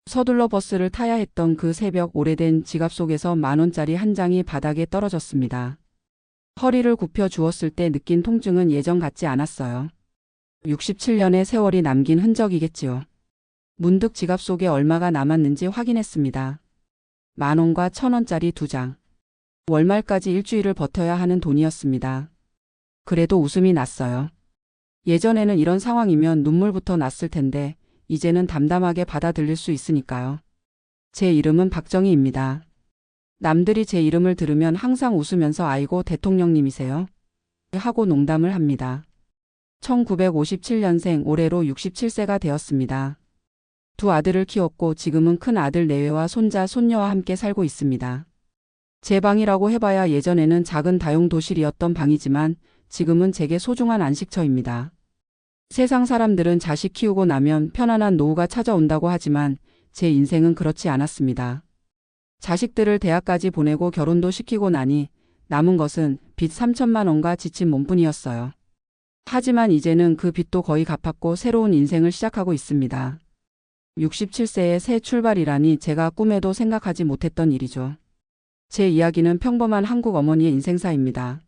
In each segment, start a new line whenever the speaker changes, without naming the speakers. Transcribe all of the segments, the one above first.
서둘러 버스를 타야 했던 그 새벽 오래된 지갑 속에서 10,000원짜리 한 장이 바닥에 떨어졌습니다. 허리를 굽혀 주었을 때 느낀 통증은 예전 같지 않았어요. 67년의 세월이 남긴 흔적이겠지요. 문득 지갑 속에 얼마가 남았는지 확인했습니다. 10,000원과 1,000원짜리 2장. 월말까지 일주일을 버텨야 하는 돈이었습니다. 그래도 웃음이 났어요. 예전에는 이런 상황이면 눈물부터 났을 텐데 이제는 담담하게 받아들일 수 있으니까요. 제 이름은 박정희입니다. 남들이 제 이름을 들으면 항상 웃으면서 아이고 대통령님이세요? 하고 농담을 합니다. 1957년생 올해로 67세가 되었습니다. 두 아들을 키웠고 지금은 큰 아들 내외와 손자, 손녀와 함께 살고 있습니다. 제 방이라고 해봐야 예전에는 작은 다용도실이었던 방이지만 지금은 제게 소중한 안식처입니다. 세상 사람들은 자식 키우고 나면 편안한 노후가 찾아온다고 하지만 제 인생은 그렇지 않았습니다. 자식들을 대학까지 보내고 결혼도 시키고 나니 남은 것은 빚 3천만 원과 지친 몸뿐이었어요. 하지만 이제는 그 빚도 거의 갚았고 새로운 인생을 시작하고 있습니다. 67세의 새 출발이라니 제가 꿈에도 생각하지 못했던 일이죠. 제 이야기는 평범한 한국 어머니의 인생사입니다.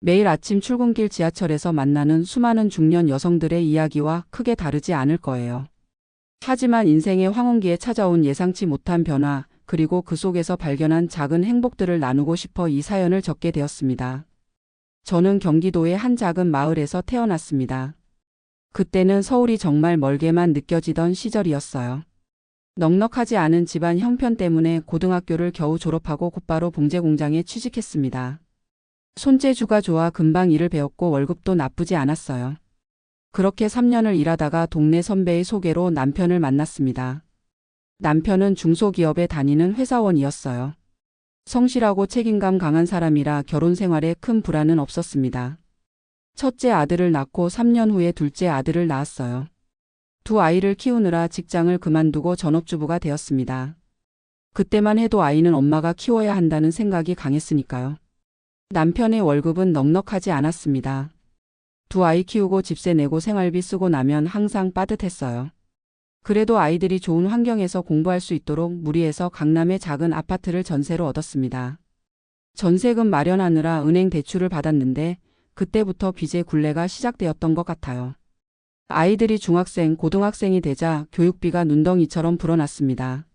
매일 아침 출근길 지하철에서 만나는 수많은 중년 여성들의 이야기와 크게 다르지 않을 거예요. 하지만 인생의 황혼기에 찾아온 예상치 못한 변화, 그리고 그 속에서 발견한 작은 행복들을 나누고 싶어 이 사연을 적게 되었습니다. 저는 경기도의 한 작은 마을에서 태어났습니다. 그때는 서울이 정말 멀게만 느껴지던 시절이었어요. 넉넉하지 않은 집안 형편 때문에 고등학교를 겨우 졸업하고 곧바로 봉제 공장에 취직했습니다. 손재주가 좋아 금방 일을 배웠고 월급도 나쁘지 않았어요. 그렇게 3년을 일하다가 동네 선배의 소개로 남편을 만났습니다. 남편은 중소기업에 다니는 회사원이었어요. 성실하고 책임감 강한 사람이라 결혼 생활에 큰 불안은 없었습니다. 첫째 아들을 낳고 3년 후에 둘째 아들을 낳았어요. 두 아이를 키우느라 직장을 그만두고 전업주부가 되었습니다. 그때만 해도 아이는 엄마가 키워야 한다는 생각이 강했으니까요. 남편의 월급은 넉넉하지 않았습니다. 두 아이 키우고 집세 내고 생활비 쓰고 나면 항상 빠듯했어요. 그래도 아이들이 좋은 환경에서 공부할 수 있도록 무리해서 강남의 작은 아파트를 전세로 얻었습니다. 전세금 마련하느라 은행 대출을 받았는데 그때부터 빚의 굴레가 시작되었던 것 같아요. 아이들이 중학생, 고등학생이 되자 교육비가 눈덩이처럼 불어났습니다.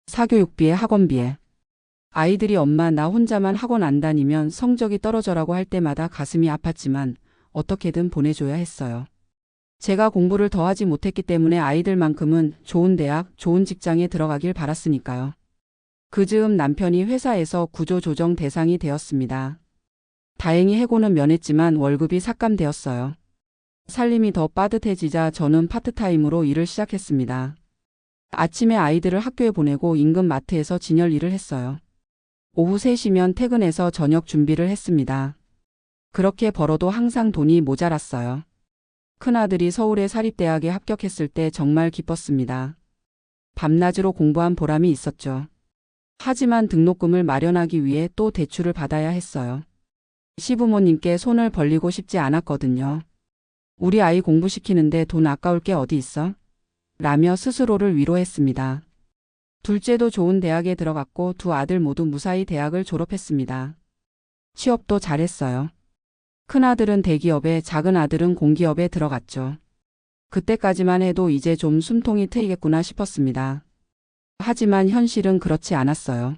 사교육비에 학원비에. 아이들이 엄마 나 혼자만 학원 안 다니면 성적이 떨어져라고 할 때마다 가슴이 아팠지만 어떻게든 보내줘야 했어요. 제가 공부를 더 하지 못했기 때문에 아이들만큼은 좋은 대학, 좋은 직장에 들어가길 바랐으니까요. 그 즈음 남편이 회사에서 구조조정 대상이 되었습니다. 다행히 해고는 면했지만 월급이 삭감되었어요. 살림이 더 빠듯해지자 저는 파트타임으로 일을 시작했습니다. 아침에 아이들을 학교에 보내고 인근 마트에서 진열 일을 했어요. 오후 3시면 퇴근해서 저녁 준비를 했습니다. 그렇게 벌어도 항상 돈이 모자랐어요. 큰아들이 서울의 사립대학에 합격했을 때 정말 기뻤습니다. 밤낮으로 공부한 보람이 있었죠. 하지만 등록금을 마련하기 위해 또 대출을 받아야 했어요. 시부모님께 손을 벌리고 싶지 않았거든요. 우리 아이 공부시키는데 돈 아까울 게 어디 있어? 라며 스스로를 위로했습니다. 둘째도 좋은 대학에 들어갔고 두 아들 모두 무사히 대학을 졸업했습니다. 취업도 잘했어요. 큰아들은 대기업에 작은 아들은 공기업에 들어갔죠. 그때까지만 해도 이제 좀 숨통이 트이겠구나 싶었습니다. 하지만 현실은 그렇지 않았어요.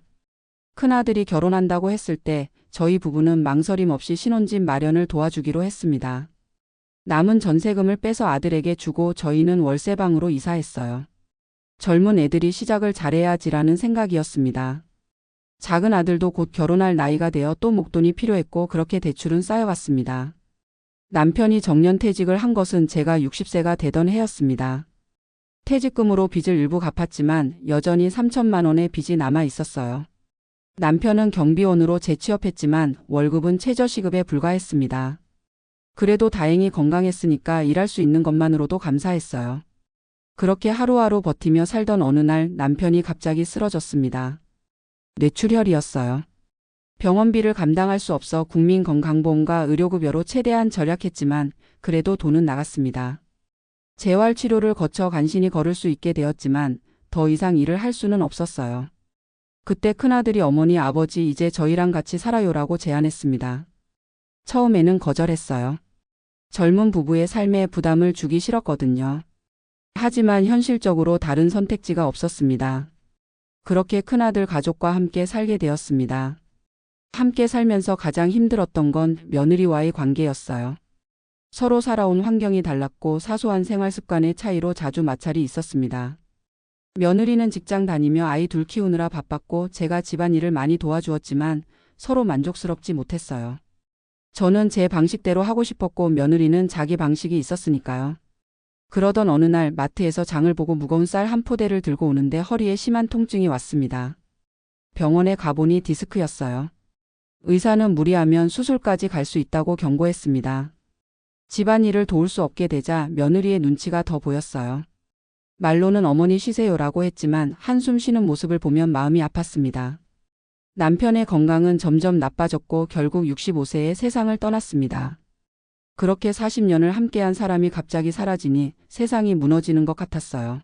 큰아들이 결혼한다고 했을 때 저희 부부는 망설임 없이 신혼집 마련을 도와주기로 했습니다. 남은 전세금을 빼서 아들에게 주고 저희는 월세방으로 이사했어요. 젊은 애들이 시작을 잘해야지라는 생각이었습니다. 작은 아들도 곧 결혼할 나이가 되어 또 목돈이 필요했고 그렇게 대출은 쌓여갔습니다. 남편이 정년퇴직을 한 것은 제가 60세가 되던 해였습니다. 퇴직금으로 빚을 일부 갚았지만 여전히 3천만 원의 빚이 남아 있었어요. 남편은 경비원으로 재취업했지만 월급은 최저시급에 불과했습니다. 그래도 다행히 건강했으니까 일할 수 있는 것만으로도 감사했어요. 그렇게 하루하루 버티며 살던 어느 날 남편이 갑자기 쓰러졌습니다. 뇌출혈이었어요. 병원비를 감당할 수 없어 국민건강보험과 의료급여로 최대한 절약했지만 그래도 돈은 나갔습니다. 재활치료를 거쳐 간신히 걸을 수 있게 되었지만 더 이상 일을 할 수는 없었어요. 그때 큰아들이 어머니 아버지 이제 저희랑 같이 살아요라고 제안했습니다. 처음에는 거절했어요. 젊은 부부의 삶에 부담을 주기 싫었거든요. 하지만 현실적으로 다른 선택지가 없었습니다. 그렇게 큰아들 가족과 함께 살게 되었습니다. 함께 살면서 가장 힘들었던 건 며느리와의 관계였어요. 서로 살아온 환경이 달랐고 사소한 생활 습관의 차이로 자주 마찰이 있었습니다. 며느리는 직장 다니며 아이 둘 키우느라 바빴고 제가 집안일을 많이 도와주었지만 서로 만족스럽지 못했어요. 저는 제 방식대로 하고 싶었고 며느리는 자기 방식이 있었으니까요. 그러던 어느 날 마트에서 장을 보고 무거운 쌀 한 포대를 들고 오는데 허리에 심한 통증이 왔습니다. 병원에 가보니 디스크였어요. 의사는 무리하면 수술까지 갈 수 있다고 경고했습니다. 집안일을 도울 수 없게 되자 며느리의 눈치가 더 보였어요. 말로는 어머니 쉬세요라고 했지만 한숨 쉬는 모습을 보면 마음이 아팠습니다. 남편의 건강은 점점 나빠졌고 결국 65세에 세상을 떠났습니다. 그렇게 40년을 함께한 사람이 갑자기 사라지니 세상이 무너지는 것 같았어요.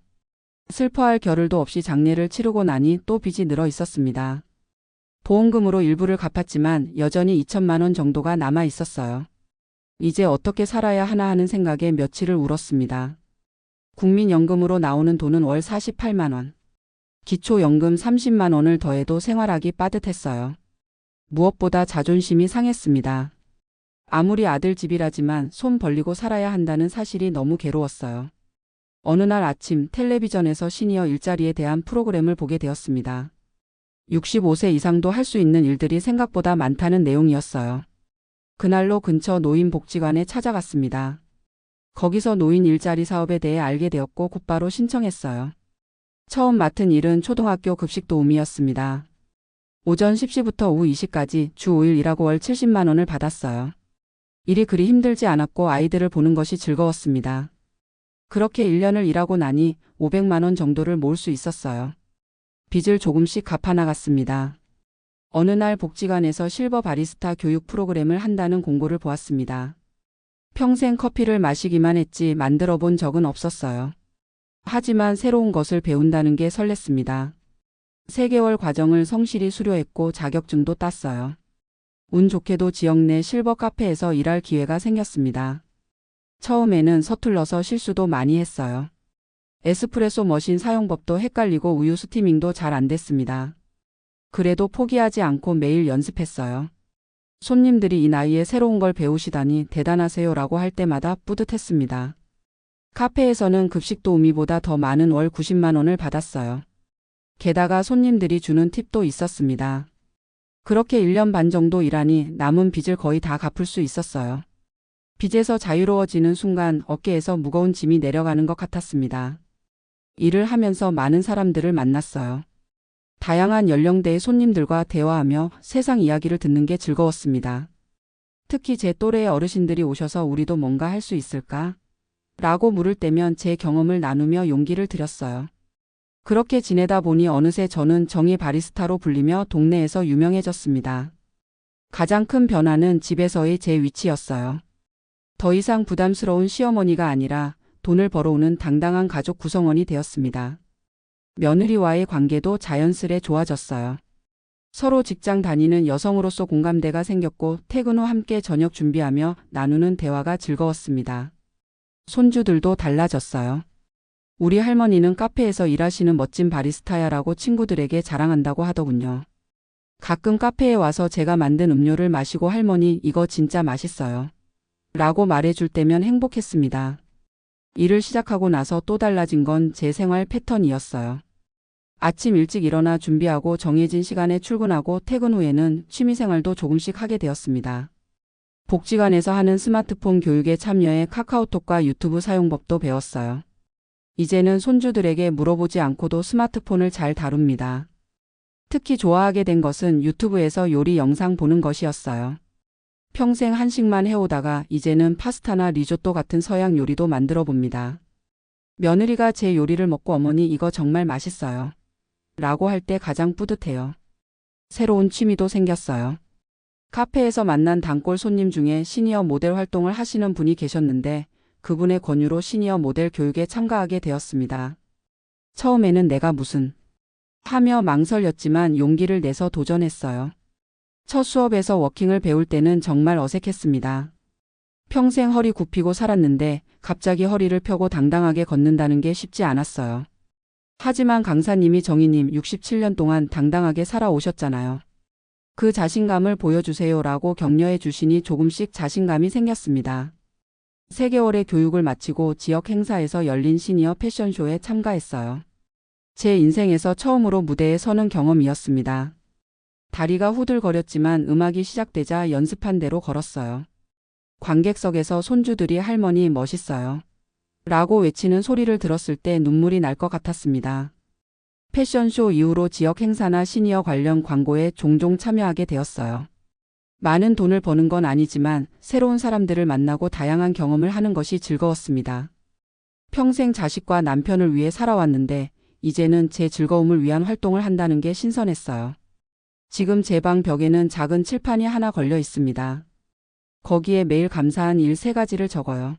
슬퍼할 겨를도 없이 장례를 치르고 나니 또 빚이 늘어 있었습니다. 보험금으로 일부를 갚았지만 여전히 2천만 원 정도가 남아 있었어요. 이제 어떻게 살아야 하나 하는 생각에 며칠을 울었습니다. 국민연금으로 나오는 돈은 월 48만 원. 기초연금 30만 원을 더해도 생활하기 빠듯했어요. 무엇보다 자존심이 상했습니다. 아무리 아들 집이라지만 손 벌리고 살아야 한다는 사실이 너무 괴로웠어요. 어느 날 아침 텔레비전에서 시니어 일자리에 대한 프로그램을 보게 되었습니다. 65세 이상도 할 수 있는 일들이 생각보다 많다는 내용이었어요. 그날로 근처 노인복지관에 찾아갔습니다. 거기서 노인 일자리 사업에 대해 알게 되었고 곧바로 신청했어요. 처음 맡은 일은 초등학교 급식 도우미였습니다. 오전 10시부터 오후 2시까지 주 5일 일하고 월 70만 원을 받았어요. 일이 그리 힘들지 않았고 아이들을 보는 것이 즐거웠습니다. 그렇게 1년을 일하고 나니 500만 원 정도를 모을 수 있었어요. 빚을 조금씩 갚아나갔습니다. 어느 날 복지관에서 실버 바리스타 교육 프로그램을 한다는 공고를 보았습니다. 평생 커피를 마시기만 했지 만들어 본 적은 없었어요. 하지만 새로운 것을 배운다는 게 설렜습니다. 3개월 과정을 성실히 수료했고 자격증도 땄어요. 운 좋게도 지역 내 실버 카페에서 일할 기회가 생겼습니다. 처음에는 서툴러서 실수도 많이 했어요. 에스프레소 머신 사용법도 헷갈리고 우유 스티밍도 잘 안 됐습니다. 그래도 포기하지 않고 매일 연습했어요. 손님들이 이 나이에 새로운 걸 배우시다니 대단하세요라고 할 때마다 뿌듯했습니다. 카페에서는 급식 도우미보다 더 많은 월 90만 원을 받았어요. 게다가 손님들이 주는 팁도 있었습니다. 그렇게 1년 반 정도 일하니 남은 빚을 거의 다 갚을 수 있었어요. 빚에서 자유로워지는 순간 어깨에서 무거운 짐이 내려가는 것 같았습니다. 일을 하면서 많은 사람들을 만났어요. 다양한 연령대의 손님들과 대화하며 세상 이야기를 듣는 게 즐거웠습니다. 특히 제 또래의 어르신들이 오셔서 우리도 뭔가 할 수 있을까? 라고 물을 때면 제 경험을 나누며 용기를 드렸어요. 그렇게 지내다 보니 어느새 저는 정의 바리스타로 불리며 동네에서 유명해졌습니다. 가장 큰 변화는 집에서의 제 위치였어요. 더 이상 부담스러운 시어머니가 아니라 돈을 벌어오는 당당한 가족 구성원이 되었습니다. 며느리와의 관계도 자연스레 좋아졌어요. 서로 직장 다니는 여성으로서 공감대가 생겼고 퇴근 후 함께 저녁 준비하며 나누는 대화가 즐거웠습니다. 손주들도 달라졌어요. 우리 할머니는 카페에서 일하시는 멋진 바리스타야라고 친구들에게 자랑한다고 하더군요. 가끔 카페에 와서 제가 만든 음료를 마시고 할머니 이거 진짜 맛있어요. 라고 말해줄 때면 행복했습니다. 일을 시작하고 나서 또 달라진 건 제 생활 패턴이었어요. 아침 일찍 일어나 준비하고 정해진 시간에 출근하고 퇴근 후에는 취미생활도 조금씩 하게 되었습니다. 복지관에서 하는 스마트폰 교육에 참여해 카카오톡과 유튜브 사용법도 배웠어요. 이제는 손주들에게 물어보지 않고도 스마트폰을 잘 다룹니다. 특히 좋아하게 된 것은 유튜브에서 요리 영상 보는 것이었어요. 평생 한식만 해오다가 이제는 파스타나 리조또 같은 서양 요리도 만들어 봅니다. 며느리가 제 요리를 먹고 어머니 이거 정말 맛있어요. 라고 할 때 가장 뿌듯해요. 새로운 취미도 생겼어요. 카페에서 만난 단골 손님 중에 시니어 모델 활동을 하시는 분이 계셨는데 그분의 권유로 시니어 모델 교육에 참가하게 되었습니다. 처음에는 내가 무슨 하며 망설였지만 용기를 내서 도전했어요. 첫 수업에서 워킹을 배울 때는 정말 어색했습니다. 평생 허리 굽히고 살았는데 갑자기 허리를 펴고 당당하게 걷는다는 게 쉽지 않았어요. 하지만 강사님이 정희님 67년 동안 당당하게 살아오셨잖아요. 그 자신감을 보여주세요라고 격려해 주시니 조금씩 자신감이 생겼습니다. 3개월의 교육을 마치고 지역 행사에서 열린 시니어 패션쇼에 참가했어요. 제 인생에서 처음으로 무대에 서는 경험이었습니다. 다리가 후들거렸지만 음악이 시작되자 연습한 대로 걸었어요. 관객석에서 손주들이 할머니 멋있어요. 라고 외치는 소리를 들었을 때 눈물이 날 것 같았습니다. 패션쇼 이후로 지역 행사나 시니어 관련 광고에 종종 참여하게 되었어요. 많은 돈을 버는 건 아니지만 새로운 사람들을 만나고 다양한 경험을 하는 것이 즐거웠습니다. 평생 자식과 남편을 위해 살아왔는데 이제는 제 즐거움을 위한 활동을 한다는 게 신선했어요. 지금 제 방 벽에는 작은 칠판이 하나 걸려 있습니다. 거기에 매일 감사한 일 3가지를 적어요.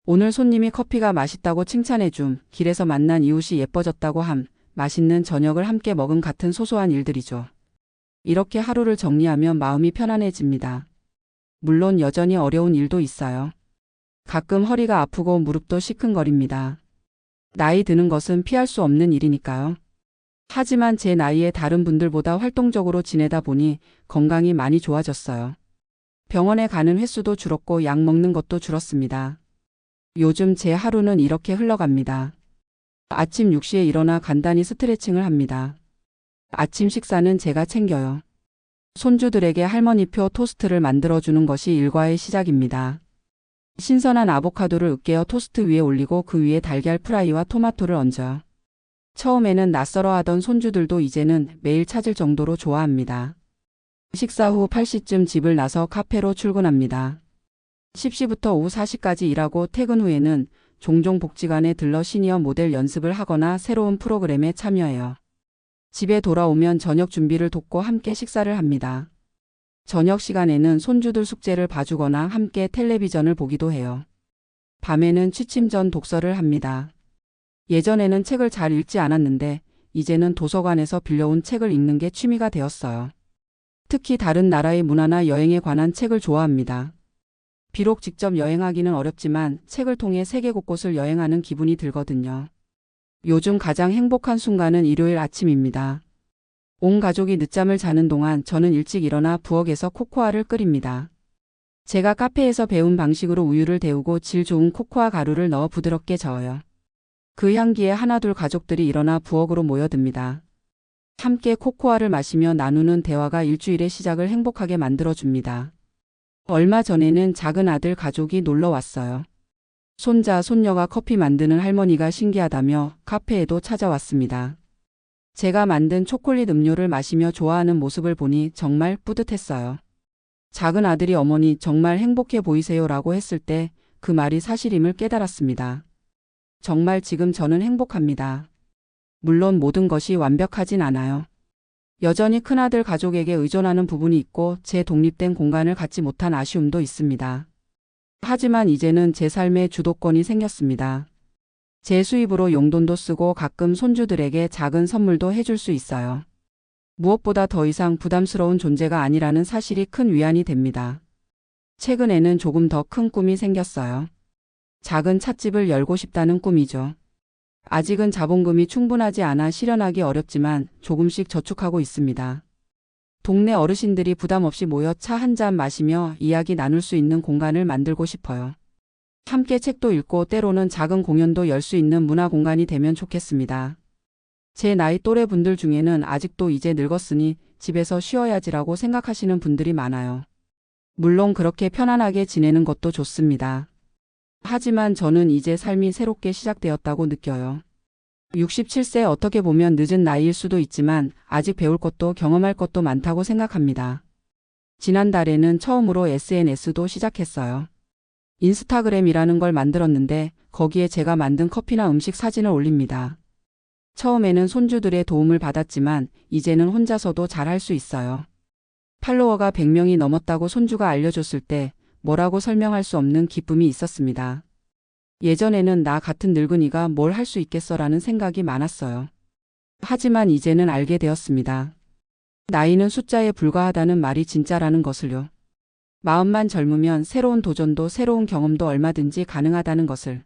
오늘 손님이 커피가 맛있다고 칭찬해 줌, 길에서 만난 이웃이 예뻐졌다고 함, 맛있는 저녁을 함께 먹은 같은 소소한 일들이죠. 이렇게 하루를 정리하면 마음이 편안해집니다. 물론 여전히 어려운 일도 있어요. 가끔 허리가 아프고 무릎도 시큰거립니다. 나이 드는 것은 피할 수 없는 일이니까요. 하지만 제 나이에 다른 분들보다 활동적으로 지내다 보니 건강이 많이 좋아졌어요. 병원에 가는 횟수도 줄었고 약 먹는 것도 줄었습니다. 요즘 제 하루는 이렇게 흘러갑니다. 아침 6시에 일어나 간단히 스트레칭을 합니다. 아침 식사는 제가 챙겨요. 손주들에게 할머니표 토스트를 만들어주는 것이 일과의 시작입니다. 신선한 아보카도를 으깨어 토스트 위에 올리고 그 위에 달걀 프라이와 토마토를 얹어요. 처음에는 낯설어 하던 손주들도 이제는 매일 찾을 정도로 좋아합니다. 식사 후 8시쯤 집을 나서 카페로 출근합니다. 10시부터 오후 4시까지 일하고 퇴근 후에는 종종 복지관에 들러 시니어 모델 연습을 하거나 새로운 프로그램에 참여해요. 집에 돌아오면 저녁 준비를 돕고 함께 식사를 합니다. 저녁 시간에는 손주들 숙제를 봐주거나 함께 텔레비전을 보기도 해요. 밤에는 취침 전 독서를 합니다. 예전에는 책을 잘 읽지 않았는데 이제는 도서관에서 빌려온 책을 읽는 게 취미가 되었어요. 특히 다른 나라의 문화나 여행에 관한 책을 좋아합니다. 비록 직접 여행하기는 어렵지만 책을 통해 세계 곳곳을 여행하는 기분이 들거든요. 요즘 가장 행복한 순간은 일요일 아침입니다. 온 가족이 늦잠을 자는 동안 저는 일찍 일어나 부엌에서 코코아를 끓입니다. 제가 카페에서 배운 방식으로 우유를 데우고 질 좋은 코코아 가루를 넣어 부드럽게 저어요. 그 향기에 하나둘 가족들이 일어나 부엌으로 모여듭니다. 함께 코코아를 마시며 나누는 대화가 일주일의 시작을 행복하게 만들어줍니다. 얼마 전에는 작은 아들 가족이 놀러 왔어요. 손자, 손녀가 커피 만드는 할머니가 신기하다며 카페에도 찾아왔습니다. 제가 만든 초콜릿 음료를 마시며 좋아하는 모습을 보니 정말 뿌듯했어요. 작은 아들이 어머니 정말 행복해 보이세요라고 했을 때 그 말이 사실임을 깨달았습니다. 정말 지금 저는 행복합니다. 물론 모든 것이 완벽하진 않아요. 여전히 큰아들 가족에게 의존하는 부분이 있고 제 독립된 공간을 갖지 못한 아쉬움도 있습니다. 하지만 이제는 제 삶에 주도권이 생겼습니다. 제 수입으로 용돈도 쓰고 가끔 손주들에게 작은 선물도 해줄 수 있어요. 무엇보다 더 이상 부담스러운 존재가 아니라는 사실이 큰 위안이 됩니다. 최근에는 조금 더 큰 꿈이 생겼어요. 작은 찻집을 열고 싶다는 꿈이죠. 아직은 자본금이 충분하지 않아 실현하기 어렵지만 조금씩 저축하고 있습니다. 동네 어르신들이 부담 없이 모여 차 한 잔 마시며 이야기 나눌 수 있는 공간을 만들고 싶어요. 함께 책도 읽고 때로는 작은 공연도 열 수 있는 문화 공간이 되면 좋겠습니다. 제 나이 또래 분들 중에는 아직도 이제 늙었으니 집에서 쉬어야지라고 생각하시는 분들이 많아요. 물론 그렇게 편안하게 지내는 것도 좋습니다. 하지만 저는 이제 삶이 새롭게 시작되었다고 느껴요. 67세 어떻게 보면 늦은 나이일 수도 있지만 아직 배울 것도 경험할 것도 많다고 생각합니다. 지난달에는 처음으로 SNS도 시작했어요. 인스타그램이라는 걸 만들었는데 거기에 제가 만든 커피나 음식 사진을 올립니다. 처음에는 손주들의 도움을 받았지만 이제는 혼자서도 잘할 수 있어요. 팔로워가 100명이 넘었다고 손주가 알려줬을 때 뭐라고 설명할 수 없는 기쁨이 있었습니다. 예전에는 나 같은 늙은이가 뭘 할 수 있겠어라는 생각이 많았어요. 하지만 이제는 알게 되었습니다. 나이는 숫자에 불과하다는 말이 진짜라는 것을요. 마음만 젊으면 새로운 도전도 새로운 경험도 얼마든지 가능하다는 것을.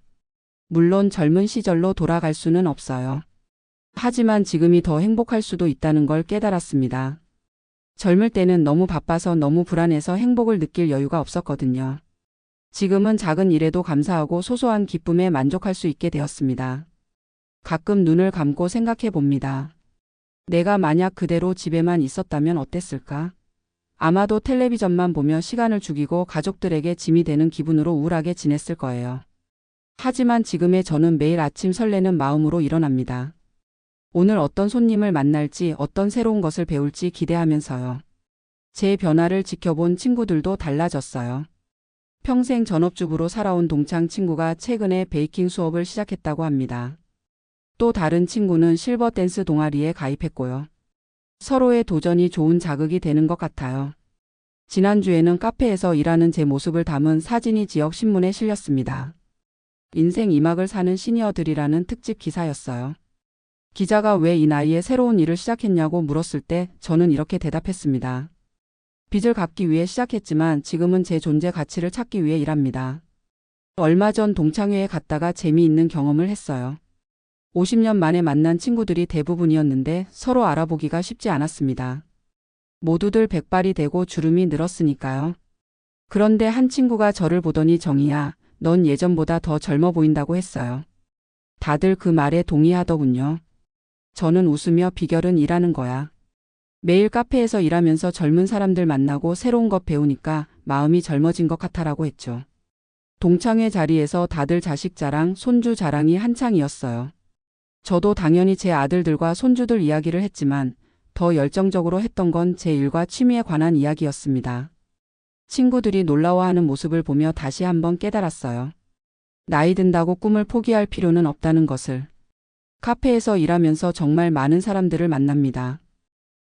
물론 젊은 시절로 돌아갈 수는 없어요. 하지만 지금이 더 행복할 수도 있다는 걸 깨달았습니다. 젊을 때는 너무 바빠서 너무 불안해서 행복을 느낄 여유가 없었거든요. 지금은 작은 일에도 감사하고 소소한 기쁨에 만족할 수 있게 되었습니다. 가끔 눈을 감고 생각해 봅니다. 내가 만약 그대로 집에만 있었다면 어땠을까? 아마도 텔레비전만 보며 시간을 죽이고 가족들에게 짐이 되는 기분으로 우울하게 지냈을 거예요. 하지만 지금의 저는 매일 아침 설레는 마음으로 일어납니다. 오늘 어떤 손님을 만날지 어떤 새로운 것을 배울지 기대하면서요. 제 변화를 지켜본 친구들도 달라졌어요. 평생 전업주부로 살아온 동창 친구가 최근에 베이킹 수업을 시작했다고 합니다. 또 다른 친구는 실버 댄스 동아리에 가입했고요. 서로의 도전이 좋은 자극이 되는 것 같아요. 지난주에는 카페에서 일하는 제 모습을 담은 사진이 지역 신문에 실렸습니다. 인생 2막을 사는 시니어들이라는 특집 기사였어요. 기자가 왜 이 나이에 새로운 일을 시작했냐고 물었을 때 저는 이렇게 대답했습니다. 빚을 갚기 위해 시작했지만 지금은 제 존재 가치를 찾기 위해 일합니다. 얼마 전 동창회에 갔다가 재미있는 경험을 했어요. 50년 만에 만난 친구들이 대부분이었는데 서로 알아보기가 쉽지 않았습니다. 모두들 백발이 되고 주름이 늘었으니까요. 그런데 한 친구가 저를 보더니 정희야, 넌 예전보다 더 젊어 보인다고 했어요. 다들 그 말에 동의하더군요. 저는 웃으며 비결은 일하는 거야. 매일 카페에서 일하면서 젊은 사람들 만나고 새로운 것 배우니까 마음이 젊어진 것 같아라고 했죠. 동창회 자리에서 다들 자식 자랑, 손주 자랑이 한창이었어요. 저도 당연히 제 아들들과 손주들 이야기를 했지만 더 열정적으로 했던 건 제 일과 취미에 관한 이야기였습니다. 친구들이 놀라워하는 모습을 보며 다시 한번 깨달았어요. 나이 든다고 꿈을 포기할 필요는 없다는 것을. 카페에서 일하면서 정말 많은 사람들을 만납니다.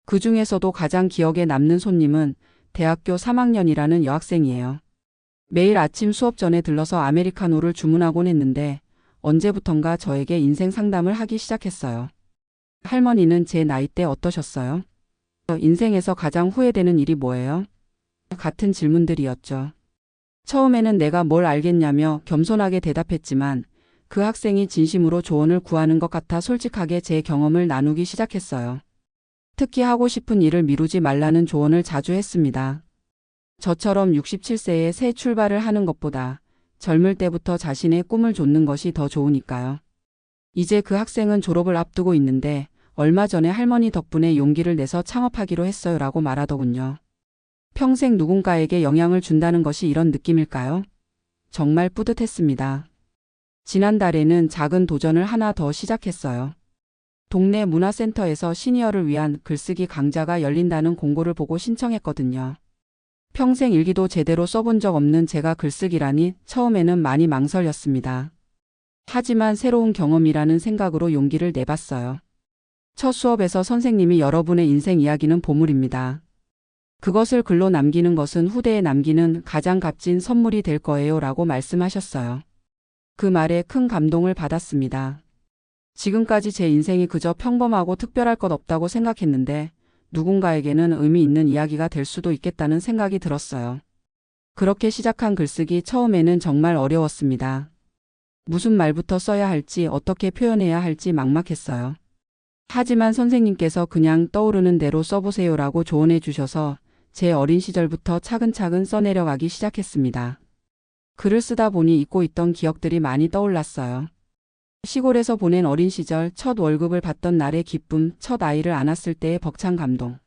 그 중에서도 가장 기억에 남는 손님은 대학교 3학년이라는 여학생이에요. 매일 아침 수업 전에 들러서 아메리카노를 주문하곤 했는데 언제부턴가 저에게 인생 상담을 하기 시작했어요. 할머니는 제 나이 때 어떠셨어요? 인생에서 가장 후회되는 일이 뭐예요? 같은 질문들이었죠. 처음에는 내가 뭘 알겠냐며 겸손하게 대답했지만 그 학생이 진심으로 조언을 구하는 것 같아 솔직하게 제 경험을 나누기 시작했어요. 특히 하고 싶은 일을 미루지 말라는 조언을 자주 했습니다. 저처럼 67세에 새 출발을 하는 것보다 젊을 때부터 자신의 꿈을 좇는 것이 더 좋으니까요. 이제 그 학생은 졸업을 앞두고 있는데 얼마 전에 할머니 덕분에 용기를 내서 창업하기로 했어요 라고 말하더군요. 평생 누군가에게 영향을 준다는 것이 이런 느낌일까요? 정말 뿌듯했습니다. 지난달에는 작은 도전을 하나 더 시작했어요. 동네 문화센터에서 시니어를 위한 글쓰기 강좌가 열린다는 공고를 보고 신청했거든요. 평생 일기도 제대로 써본 적 없는 제가 글쓰기라니 처음에는 많이 망설였습니다. 하지만 새로운 경험이라는 생각으로 용기를 내봤어요. 첫 수업에서 선생님이 여러분의 인생 이야기는 보물입니다. 그것을 글로 남기는 것은 후대에 남기는 가장 값진 선물이 될 거예요 라고 말씀하셨어요. 그 말에 큰 감동을 받았습니다. 지금까지 제 인생이 그저 평범하고 특별할 것 없다고 생각했는데 누군가에게는 의미 있는 이야기가 될 수도 있겠다는 생각이 들었어요. 그렇게 시작한 글쓰기 처음에는 정말 어려웠습니다. 무슨 말부터 써야 할지 어떻게 표현해야 할지 막막했어요. 하지만 선생님께서 그냥 떠오르는 대로 써보세요라고 조언해 주셔서 제 어린 시절부터 차근차근 써내려가기 시작했습니다. 글을 쓰다 보니 잊고 있던 기억들이 많이 떠올랐어요. 시골에서 보낸 어린 시절 첫 월급을 받던 날의 기쁨, 첫 아이를 안았을 때의 벅찬 감동.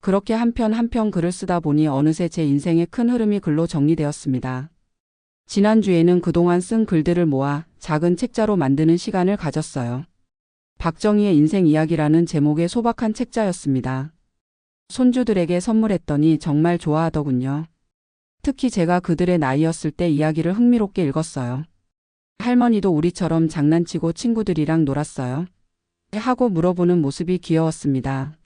그렇게 한 편 한 편 글을 쓰다 보니 어느새 제 인생의 큰 흐름이 글로 정리되었습니다. 지난주에는 그동안 쓴 글들을 모아 작은 책자로 만드는 시간을 가졌어요. 박정희의 인생 이야기라는 제목의 소박한 책자였습니다. 손주들에게 선물했더니 정말 좋아하더군요. 특히 제가 그들의 나이였을 때 이야기를 흥미롭게 읽었어요. 할머니도 우리처럼 장난치고 친구들이랑 놀았어요? 하고 물어보는 모습이 귀여웠습니다.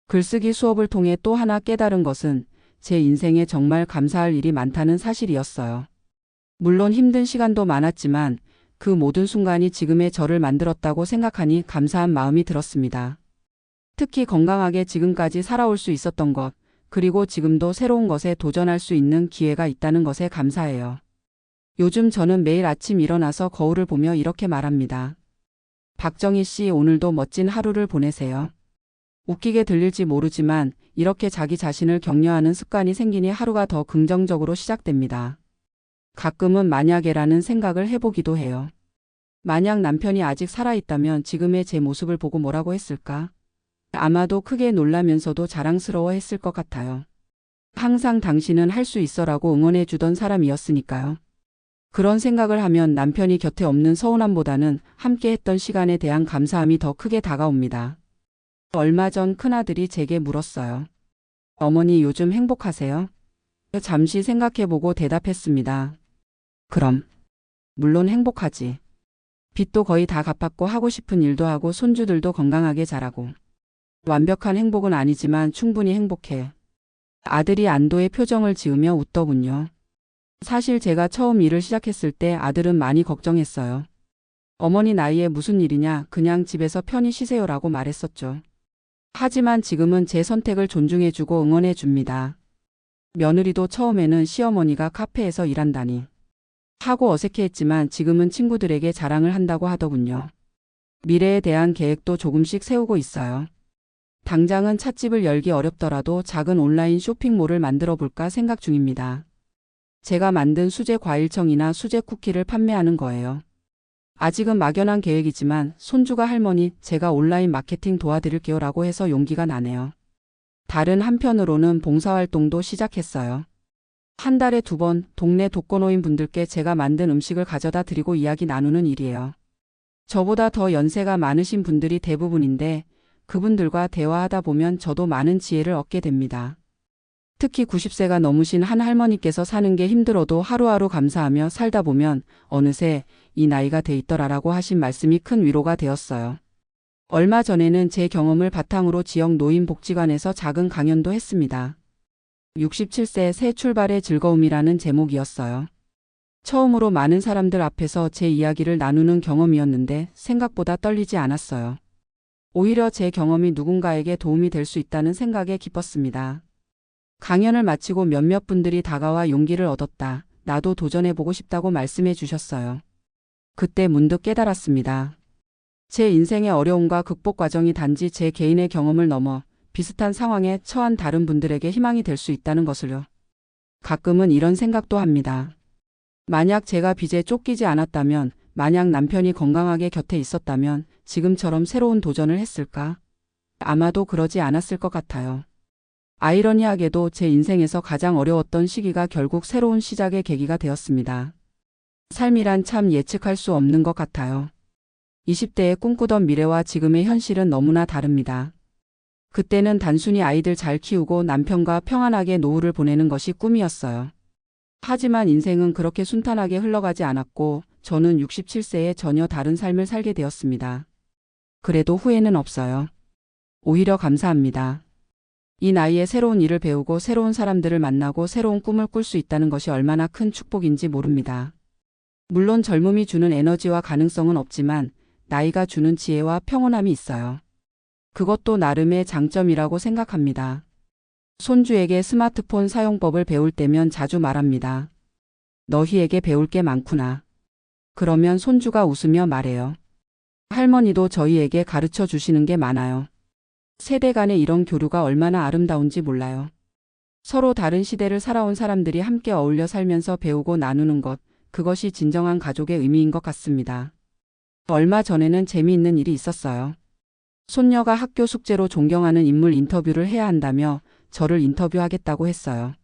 글쓰기 수업을 통해 또 하나 깨달은 것은 제 인생에 정말 감사할 일이 많다는 사실이었어요. 물론 힘든 시간도 많았지만 그 모든 순간이 지금의 저를 만들었다고 생각하니 감사한 마음이 들었습니다. 특히 건강하게 지금까지 살아올 수 있었던 것, 그리고 지금도 새로운 것에 도전할 수 있는 기회가 있다는 것에 감사해요. 요즘 저는 매일 아침 일어나서 거울을 보며 이렇게 말합니다. 박정희 씨, 오늘도 멋진 하루를 보내세요. 웃기게 들릴지 모르지만 이렇게 자기 자신을 격려하는 습관이 생기니 하루가 더 긍정적으로 시작됩니다. 가끔은 만약에라는 생각을 해보기도 해요. 만약 남편이 아직 살아있다면 지금의 제 모습을 보고 뭐라고 했을까? 아마도 크게 놀라면서도 자랑스러워 했을 것 같아요. 항상 당신은 할 수 있어라고 응원해 주던 사람이었으니까요. 그런 생각을 하면 남편이 곁에 없는 서운함보다는 함께 했던 시간에 대한 감사함이 더 크게 다가옵니다. 얼마 전 큰아들이 제게 물었어요. 어머니, 요즘 행복하세요? 잠시 생각해보고 대답했습니다. 그럼. 물론 행복하지. 빚도 거의 다 갚았고 하고 싶은 일도 하고 손주들도 건강하게 자라고. 완벽한 행복은 아니지만 충분히 행복해. 아들이 안도의 표정을 지으며 웃더군요. 사실 제가 처음 일을 시작했을 때 아들은 많이 걱정했어요. 어머니 나이에 무슨 일이냐, 그냥 집에서 편히 쉬세요라고 말했었죠. 하지만 지금은 제 선택을 존중해주고 응원해줍니다. 며느리도 처음에는 시어머니가 카페에서 일한다니 하고 어색해했지만 지금은 친구들에게 자랑을 한다고 하더군요. 미래에 대한 계획도 조금씩 세우고 있어요. 당장은 찻집을 열기 어렵더라도 작은 온라인 쇼핑몰을 만들어 볼까 생각 중입니다. 제가 만든 수제 과일청이나 수제 쿠키를 판매하는 거예요. 아직은 막연한 계획이지만 손주가 할머니, 제가 온라인 마케팅 도와드릴게요 라고 해서 용기가 나네요. 다른 한편으로는 봉사활동도 시작했어요. 한 달에 2번 동네 독거노인 분들께 제가 만든 음식을 가져다 드리고 이야기 나누는 일이에요. 저보다 더 연세가 많으신 분들이 대부분인데 그분들과 대화하다 보면 저도 많은 지혜를 얻게 됩니다. 특히 90세가 넘으신 한 할머니께서 사는 게 힘들어도 하루하루 감사하며 살다 보면 어느새 이 나이가 돼 있더라라고 하신 말씀이 큰 위로가 되었어요. 얼마 전에는 제 경험을 바탕으로 지역 노인복지관에서 작은 강연도 했습니다. 67세 새 출발의 즐거움이라는 제목이었어요. 처음으로 많은 사람들 앞에서 제 이야기를 나누는 경험이었는데 생각보다 떨리지 않았어요. 오히려 제 경험이 누군가에게 도움이 될 수 있다는 생각에 기뻤습니다. 강연을 마치고 몇몇 분들이 다가와 용기를 얻었다. 나도 도전해보고 싶다고 말씀해 주셨어요. 그때 문득 깨달았습니다. 제 인생의 어려움과 극복 과정이 단지 제 개인의 경험을 넘어 비슷한 상황에 처한 다른 분들에게 희망이 될 수 있다는 것을요. 가끔은 이런 생각도 합니다. 만약 제가 빚에 쫓기지 않았다면, 만약 남편이 건강하게 곁에 있었다면 지금처럼 새로운 도전을 했을까? 아마도 그러지 않았을 것 같아요. 아이러니하게도 제 인생에서 가장 어려웠던 시기가 결국 새로운 시작의 계기가 되었습니다. 삶이란 참 예측할 수 없는 것 같아요. 20대에 꿈꾸던 미래와 지금의 현실은 너무나 다릅니다. 그때는 단순히 아이들 잘 키우고 남편과 평안하게 노후를 보내는 것이 꿈이었어요. 하지만 인생은 그렇게 순탄하게 흘러가지 않았고 저는 67세에 전혀 다른 삶을 살게 되었습니다. 그래도 후회는 없어요. 오히려 감사합니다. 이 나이에 새로운 일을 배우고 새로운 사람들을 만나고 새로운 꿈을 꿀 수 있다는 것이 얼마나 큰 축복인지 모릅니다. 물론 젊음이 주는 에너지와 가능성은 없지만 나이가 주는 지혜와 평온함이 있어요. 그것도 나름의 장점이라고 생각합니다. 손주에게 스마트폰 사용법을 배울 때면 자주 말합니다. 너희에게 배울 게 많구나. 그러면 손주가 웃으며 말해요. 할머니도 저희에게 가르쳐 주시는 게 많아요. 세대 간의 이런 교류가 얼마나 아름다운지 몰라요. 서로 다른 시대를 살아온 사람들이 함께 어울려 살면서 배우고 나누는 것, 그것이 진정한 가족의 의미인 것 같습니다. 얼마 전에는 재미있는 일이 있었어요. 손녀가 학교 숙제로 존경하는 인물 인터뷰를 해야 한다며 저를 인터뷰하겠다고 했어요.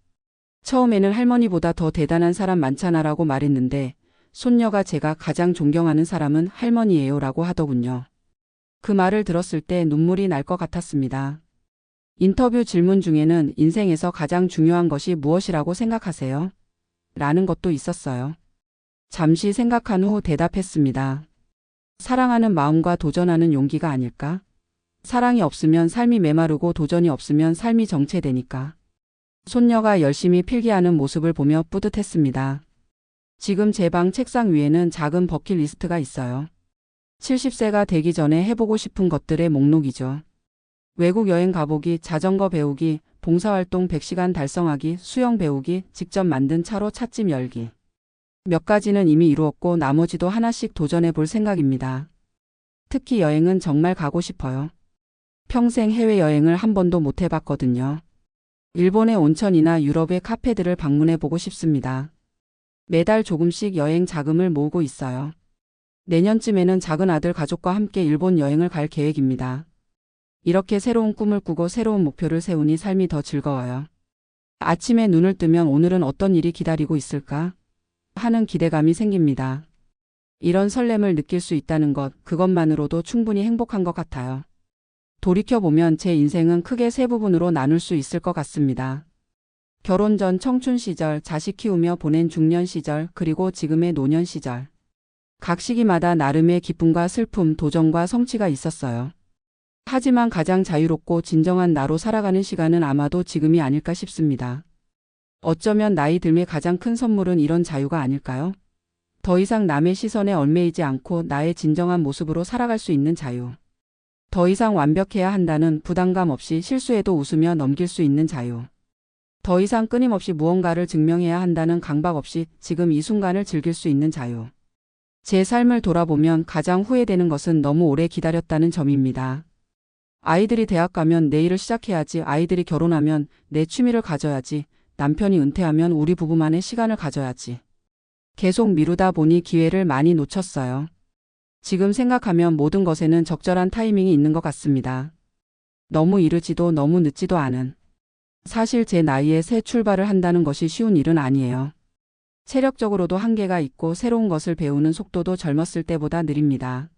처음에는 할머니보다 더 대단한 사람 많잖아라고 말했는데 손녀가 제가 가장 존경하는 사람은 할머니예요 라고 하더군요. 그 말을 들었을 때 눈물이 날 것 같았습니다. 인터뷰 질문 중에는 인생에서 가장 중요한 것이 무엇이라고 생각하세요? 라는 것도 있었어요. 잠시 생각한 후 대답했습니다. 사랑하는 마음과 도전하는 용기가 아닐까? 사랑이 없으면 삶이 메마르고 도전이 없으면 삶이 정체되니까. 손녀가 열심히 필기하는 모습을 보며 뿌듯했습니다. 지금 제 방 책상 위에는 작은 버킷리스트가 있어요. 70세가 되기 전에 해보고 싶은 것들의 목록이죠. 외국 여행 가보기, 자전거 배우기, 봉사활동 100시간 달성하기, 수영 배우기, 직접 만든 차로 찻집 열기. 몇 가지는 이미 이루었고 나머지도 하나씩 도전해 볼 생각입니다. 특히 여행은 정말 가고 싶어요. 평생 해외여행을 한 번도 못 해봤거든요. 일본의 온천이나 유럽의 카페들을 방문해 보고 싶습니다. 매달 조금씩 여행 자금을 모으고 있어요. 내년쯤에는 작은 아들 가족과 함께 일본 여행을 갈 계획입니다. 이렇게 새로운 꿈을 꾸고 새로운 목표를 세우니 삶이 더 즐거워요. 아침에 눈을 뜨면 오늘은 어떤 일이 기다리고 있을까 하는 기대감이 생깁니다. 이런 설렘을 느낄 수 있다는 것, 그것만으로도 충분히 행복한 것 같아요. 돌이켜보면 제 인생은 크게 세 부분으로 나눌 수 있을 것 같습니다. 결혼 전 청춘 시절, 자식 키우며 보낸 중년 시절, 그리고 지금의 노년 시절. 각 시기마다 나름의 기쁨과 슬픔, 도전과 성취가 있었어요. 하지만 가장 자유롭고 진정한 나로 살아가는 시간은 아마도 지금이 아닐까 싶습니다. 어쩌면 나이 들매 가장 큰 선물은 이런 자유가 아닐까요? 더 이상 남의 시선에 얽매이지 않고 나의 진정한 모습으로 살아갈 수 있는 자유. 더 이상 완벽해야 한다는 부담감 없이 실수해도 웃으며 넘길 수 있는 자유. 더 이상 끊임없이 무언가를 증명해야 한다는 강박 없이 지금 이 순간을 즐길 수 있는 자유. 제 삶을 돌아보면 가장 후회되는 것은 너무 오래 기다렸다는 점입니다. 아이들이 대학 가면 내 일을 시작해야지, 아이들이 결혼하면 내 취미를 가져야지, 남편이 은퇴하면 우리 부부만의 시간을 가져야지. 계속 미루다 보니 기회를 많이 놓쳤어요. 지금 생각하면 모든 것에는 적절한 타이밍이 있는 것 같습니다. 너무 이르지도 너무 늦지도 않은. 사실 제 나이에 새 출발을 한다는 것이 쉬운 일은 아니에요. 체력적으로도 한계가 있고 새로운 것을 배우는 속도도 젊었을 때보다 느립니다.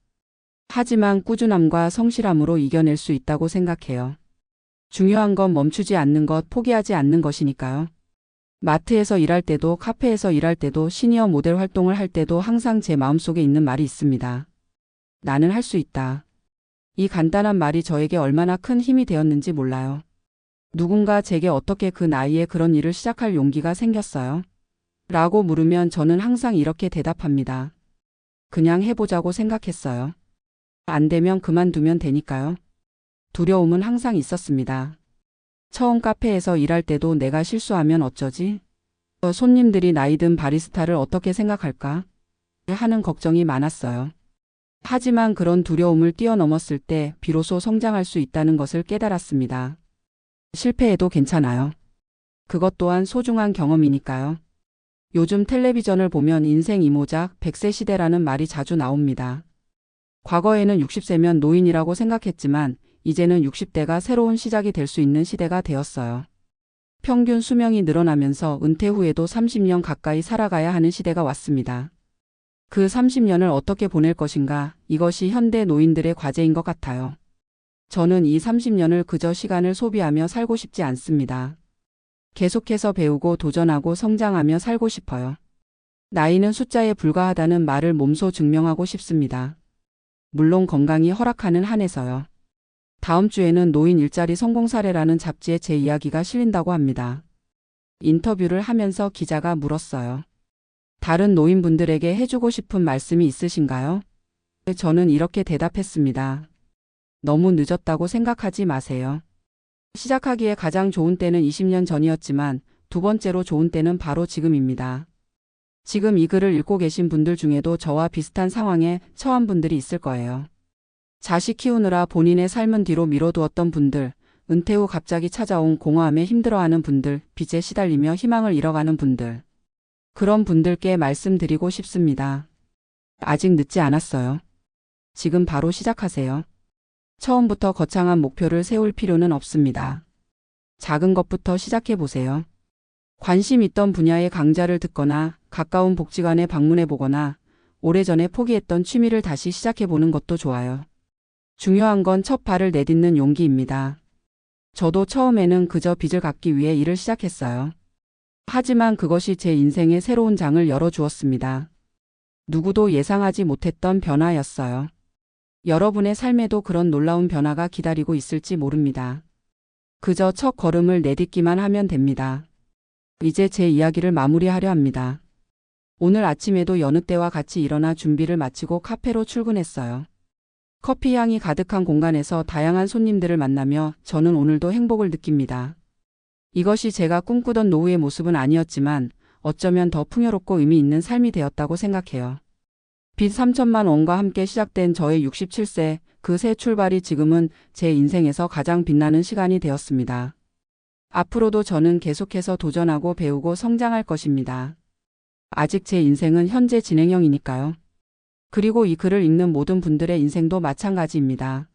하지만 꾸준함과 성실함으로 이겨낼 수 있다고 생각해요. 중요한 건 멈추지 않는 것, 포기하지 않는 것이니까요. 마트에서 일할 때도, 카페에서 일할 때도, 시니어 모델 활동을 할 때도 항상 제 마음속에 있는 말이 있습니다. 나는 할 수 있다. 이 간단한 말이 저에게 얼마나 큰 힘이 되었는지 몰라요. 누군가 제게 어떻게 그 나이에 그런 일을 시작할 용기가 생겼어요? 라고 물으면 저는 항상 이렇게 대답합니다. 그냥 해보자고 생각했어요. 안 되면 그만두면 되니까요. 두려움은 항상 있었습니다. 처음 카페에서 일할 때도 내가 실수하면 어쩌지? 손님들이 나이 든 바리스타를 어떻게 생각할까? 하는 걱정이 많았어요. 하지만 그런 두려움을 뛰어넘었을 때 비로소 성장할 수 있다는 것을 깨달았습니다. 실패해도 괜찮아요. 그것 또한 소중한 경험이니까요. 요즘 텔레비전을 보면 인생 이모작 100세 시대라는 말이 자주 나옵니다. 과거에는 60세면 노인이라고 생각했지만 이제는 60대가 새로운 시작이 될 수 있는 시대가 되었어요. 평균 수명이 늘어나면서 은퇴 후에도 30년 가까이 살아가야 하는 시대가 왔습니다. 그 30년을 어떻게 보낼 것인가, 이것이 현대 노인들의 과제인 것 같아요. 저는 이 30년을 그저 시간을 소비하며 살고 싶지 않습니다. 계속해서 배우고 도전하고 성장하며 살고 싶어요. 나이는 숫자에 불과하다는 말을 몸소 증명하고 싶습니다. 물론 건강이 허락하는 한에서요. 다음 주에는 노인 일자리 성공 사례라는 잡지에 제 이야기가 실린다고 합니다. 인터뷰를 하면서 기자가 물었어요. 다른 노인분들에게 해주고 싶은 말씀이 있으신가요? 저는 이렇게 대답했습니다. 너무 늦었다고 생각하지 마세요. 시작하기에 가장 좋은 때는 20년 전이었지만 두 번째로 좋은 때는 바로 지금입니다. 지금 이 글을 읽고 계신 분들 중에도 저와 비슷한 상황에 처한 분들이 있을 거예요. 자식 키우느라 본인의 삶은 뒤로 미뤄두었던 분들, 은퇴 후 갑자기 찾아온 공허함에 힘들어하는 분들, 빚에 시달리며 희망을 잃어가는 분들. 그런 분들께 말씀드리고 싶습니다. 아직 늦지 않았어요. 지금 바로 시작하세요. 처음부터 거창한 목표를 세울 필요는 없습니다. 작은 것부터 시작해 보세요. 관심 있던 분야의 강좌를 듣거나 가까운 복지관에 방문해 보거나 오래전에 포기했던 취미를 다시 시작해 보는 것도 좋아요. 중요한 건 첫 발을 내딛는 용기입니다. 저도 처음에는 그저 빚을 갚기 위해 일을 시작했어요. 하지만 그것이 제 인생의 새로운 장을 열어주었습니다. 누구도 예상하지 못했던 변화였어요. 여러분의 삶에도 그런 놀라운 변화가 기다리고 있을지 모릅니다. 그저 첫 걸음을 내딛기만 하면 됩니다. 이제 제 이야기를 마무리하려 합니다. 오늘 아침에도 여느 때와 같이 일어나 준비를 마치고 카페로 출근했어요. 커피 향이 가득한 공간에서 다양한 손님들을 만나며 저는 오늘도 행복을 느낍니다. 이것이 제가 꿈꾸던 노후의 모습은 아니었지만 어쩌면 더 풍요롭고 의미 있는 삶이 되었다고 생각해요. 빚 3천만 원과 함께 시작된 저의 67세, 그 새 출발이 지금은 제 인생에서 가장 빛나는 시간이 되었습니다. 앞으로도 저는 계속해서 도전하고 배우고 성장할 것입니다. 아직 제 인생은 현재 진행형이니까요. 그리고 이 글을 읽는 모든 분들의 인생도 마찬가지입니다.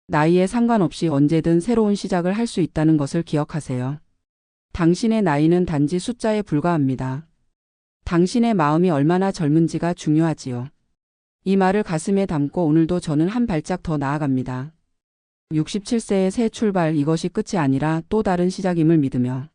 나이에 상관없이 언제든 새로운 시작을 할 수 있다는 것을 기억하세요. 당신의 나이는 단지 숫자에 불과합니다. 당신의 마음이 얼마나 젊은지가 중요하지요. 이 말을 가슴에 담고 오늘도 저는 한 발짝 더 나아갑니다. 67세의 새 출발, 이것이 끝이 아니라 또 다른 시작임을 믿으며